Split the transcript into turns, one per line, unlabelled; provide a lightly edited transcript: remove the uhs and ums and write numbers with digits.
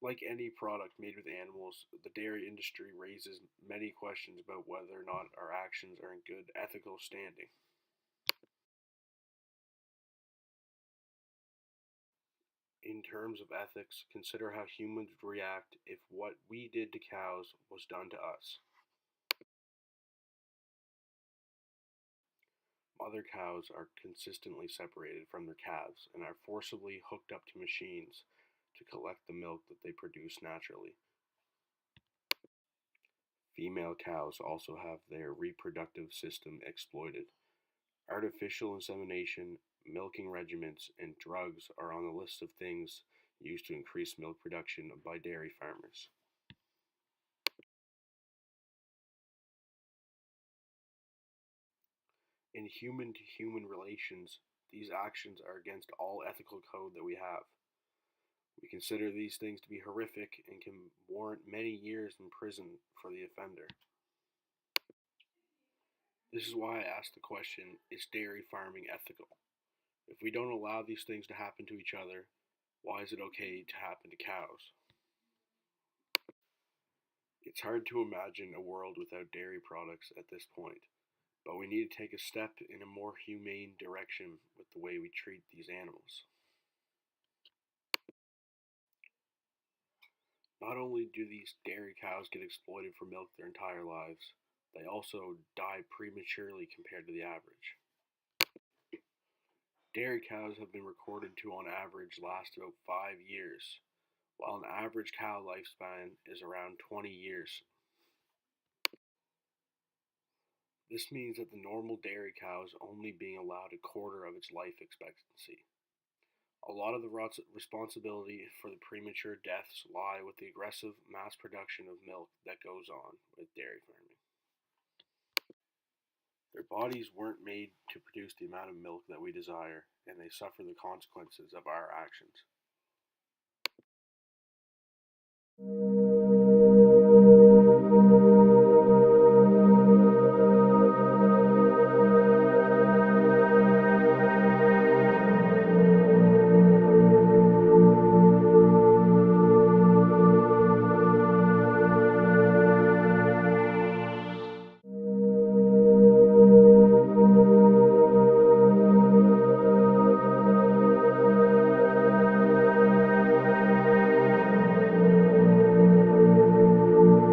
Like any product made with animals, the dairy industry raises many questions about whether or not our actions are in good ethical standing. In terms of ethics, consider how humans would react if what we did to cows was done to us. Mother cows are consistently separated from their calves and are forcibly hooked up to machines to collect the milk that they produce naturally. Female cows also have their reproductive system exploited. Artificial insemination, milking regimens, and drugs are on the list of things used to increase milk production by dairy farmers. In human to human relations, these actions are against all ethical code that we have. We consider these things to be horrific and can warrant many years in prison for the offender. This is why I asked the question, is dairy farming ethical? If we don't allow these things to happen to each other, why is it okay to happen to cows? It's hard to imagine a world without dairy products at this point, but we need to take a step in a more humane direction with the way we treat these animals. Not only do these dairy cows get exploited for milk their entire lives, they also die prematurely compared to the average. Dairy cows have been recorded to on average last about 5 years, while an average cow lifespan is around 20 years. This means that the normal dairy cow is only being allowed a quarter of its life expectancy. A lot of the responsibility for the premature deaths lie with the aggressive mass production of milk that goes on with dairy farming. Their bodies weren't made to produce the amount of milk that we desire, and they suffer the consequences of our actions.